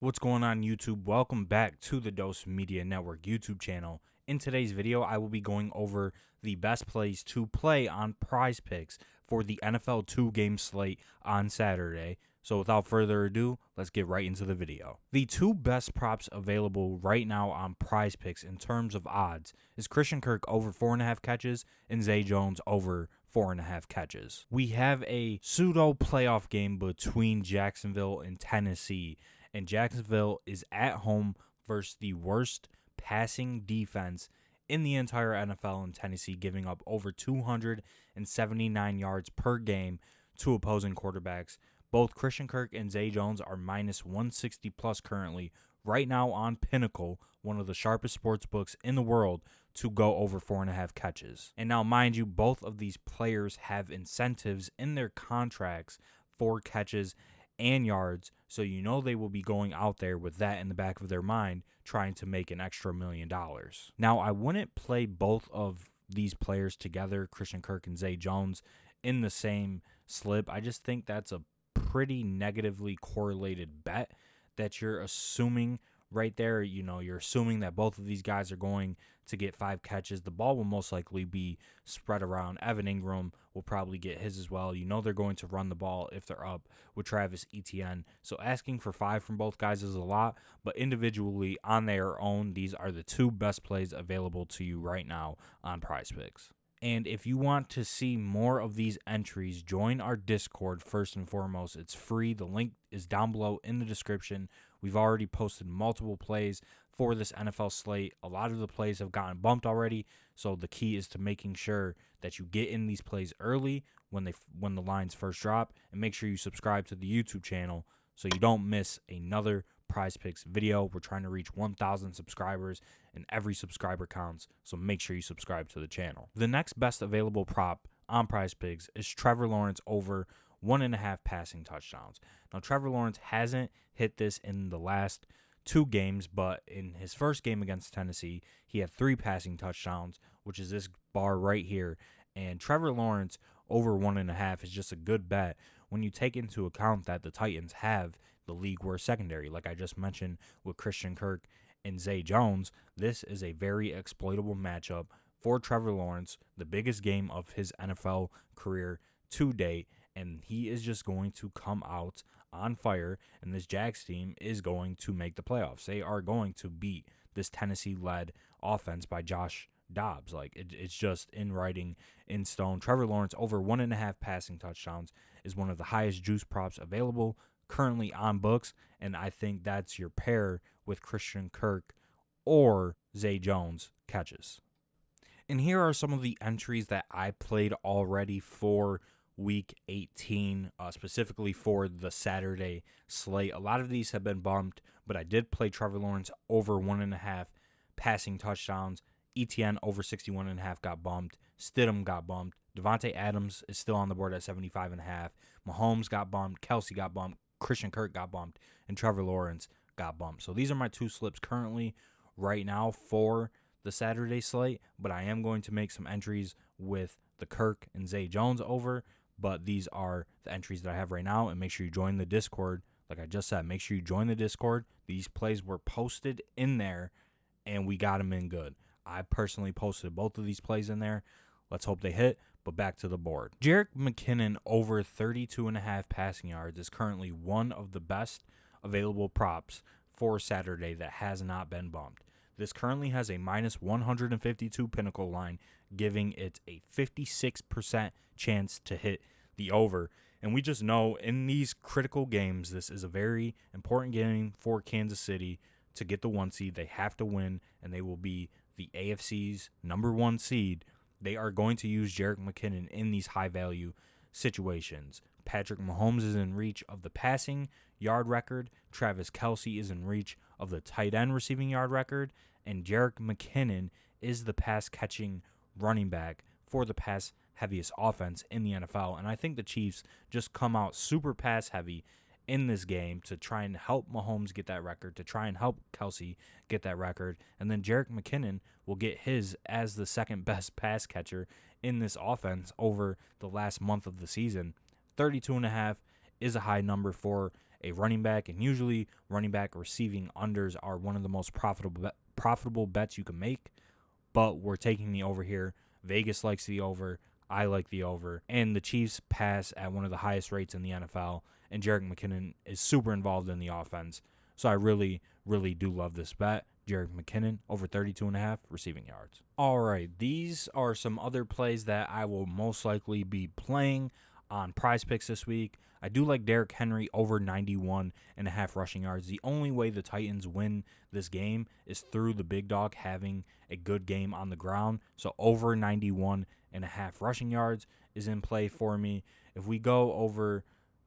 What's going on, YouTube? Welcome back to the Dose Media Network YouTube channel. In today's video, I will be going over the best plays to play on PrizePicks for the NFL 2-game slate on Saturday. So without further ado, let's get right into the video. The two best props available right now on PrizePicks in terms of odds is Christian Kirk over 4.5 catches and Zay Jones over 4.5 catches. We have a pseudo playoff game between Jacksonville and Tennessee, and Jacksonville is at home versus the worst passing defense in the entire NFL in Tennessee, giving up over 279 yards per game to opposing quarterbacks. Both Christian Kirk and Zay Jones are minus 160 plus currently, right now on Pinnacle, one of the sharpest sports books in the world, to go over 4.5 catches. And now, mind you, both of these players have incentives in their contracts for catches and yards, so you know they will be going out there with that in the back of their mind, trying to make an extra $1 million. Now, I wouldn't play both of these players together, Christian Kirk and Zay Jones, in the same slip. I just think that's a pretty negatively correlated bet that you're assuming right there. You know, you're assuming that both of these guys are going to get 5 catches. The ball will most likely be spread around. Evan Ingram will probably get his as well. You know they're going to run the ball if they're up with Travis Etienne. So asking for 5 from both guys is a lot, but individually on their own, these are the two best plays available to you right now on PrizePicks. And if you want to see more of these entries, join our Discord first and foremost. It's free. The link is down below in the description. We've already posted multiple plays for this NFL slate. A lot of the plays have gotten bumped already, so the key is to making sure that you get in these plays early when the lines first drop, and make sure you subscribe to the YouTube channel so you don't miss another PrizePicks video. We're trying to reach 1,000 subscribers, and every subscriber counts, so make sure you subscribe to the channel. The next best available prop on PrizePicks is Trevor Lawrence over 1.5 passing touchdowns. Now, Trevor Lawrence hasn't hit this in the last 2 games, but in his first game against Tennessee, he had 3 passing touchdowns, which is this bar right here. And Trevor Lawrence over 1.5 is just a good bet when you take into account that the Titans have the league worst secondary. Like I just mentioned with Christian Kirk and Zay Jones, this is a very exploitable matchup for Trevor Lawrence, the biggest game of his NFL career to date, and he is just going to come out on fire, and this Jags team is going to make the playoffs. They are going to beat this Tennessee-led offense by Josh Dobbs. Like, it's just in writing in stone. Trevor Lawrence over 1.5 passing touchdowns is one of the highest juice props available currently on books, and I think that's your pair with Christian Kirk or Zay Jones catches. And here are some of the entries that I played already for Week 18, specifically for the Saturday slate. A lot of these have been bumped, but I did play Trevor Lawrence over 1.5 passing touchdowns. Etienne over 61.5 got bumped. Stidham got bumped. Devontae Adams is still on the board at 75.5. Mahomes got bumped. Kelsey got bumped. Christian Kirk got bumped. And Trevor Lawrence got bumped. So these are my 2 slips currently right now for the Saturday slate, but I am going to make some entries with the Kirk and Zay Jones over. But these are the entries that I have right now, and make sure you join the Discord. Like I just said, make sure you join the Discord. These plays were posted in there, and we got them in good. I personally posted both of these plays in there. Let's hope they hit, but back to the board. Jerrick McKinnon over 32.5 passing yards is currently one of the best available props for Saturday that has not been bumped. This currently has a minus 152 Pinnacle line, giving it a 56% chance to hit the over. And we just know in these critical games, this is a very important game for Kansas City to get the 1 seed. They have to win, and they will be the AFC's number 1 seed. They are going to use Jerrick McKinnon in these high-value situations. Patrick Mahomes is in reach of the passing yard record. Travis Kelsey is in reach of the tight end receiving yard record. And Jerrick McKinnon is the pass-catching running back for the pass-heaviest offense in the NFL. And I think the Chiefs just come out super pass-heavy in this game to try and help Mahomes get that record, to try and help Kelsey get that record. And then Jerrick McKinnon will get his as the second best pass catcher in this offense over the last month of the season. 32.5 is a high number for a running back, and usually running back receiving unders are one of the most profitable bets you can make, but we're taking the over here. Vegas likes the over. I like the over. And the Chiefs pass at one of the highest rates in the NFL, and Jerrick McKinnon is super involved in the offense. So I really, really do love this bet. Jerrick McKinnon over 32.5 receiving yards. All right, these are some other plays that I will most likely be playing on PrizePicks this week. I do like Derrick Henry over 91.5 rushing yards. The only way the Titans win this game is through the big dog having a good game on the ground. So over 91.5 rushing yards is in play for me. If we go over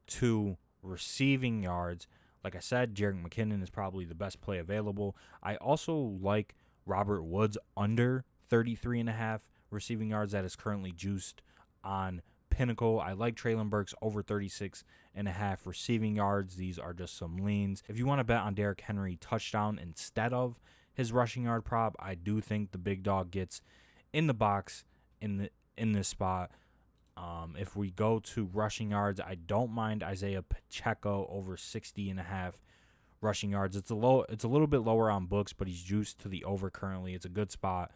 to receiving yards, like I said, Jerrick McKinnon is probably the best play available. I also like Robert Woods under 33.5 receiving yards. That is currently juiced on Pinnacle. I like Treylon Burks over 36.5 receiving yards. These are just some leans. If you want to bet on Derrick Henry touchdown instead of his rushing yard prop, I do think the big dog gets in the box in this spot. If we go to rushing yards, I don't mind Isaiah Pacheco over 60.5 rushing yards. It's a little bit lower on books, but he's juiced to the over currently. It's a good spot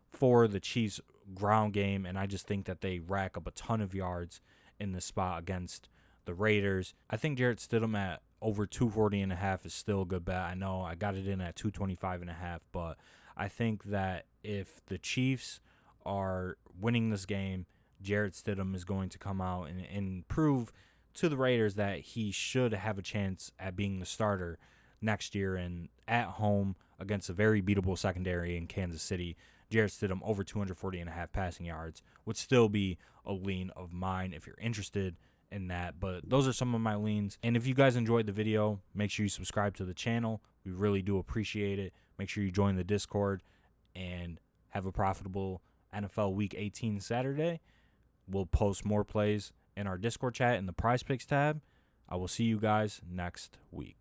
for the Chiefs ground game, and I just think that they rack up a ton of yards in this spot against the Raiders. I think Jarrett Stidham at over 240.5 is still a good bet. I know I got it in at 225.5, but I think that if the Chiefs are winning this game, Jarrett Stidham is going to come out and prove to the Raiders that he should have a chance at being the starter next year, and at home against a very beatable secondary in Kansas City. Jarrett Stidham over 240.5 passing yards would still be a lean of mine if you're interested in that. But those are some of my leans. And if you guys enjoyed the video, make sure you subscribe to the channel. We really do appreciate it. Make sure you join the Discord and have a profitable NFL Week 18 Saturday. We'll post more plays in our Discord chat in the PrizePicks tab. I will see you guys next week.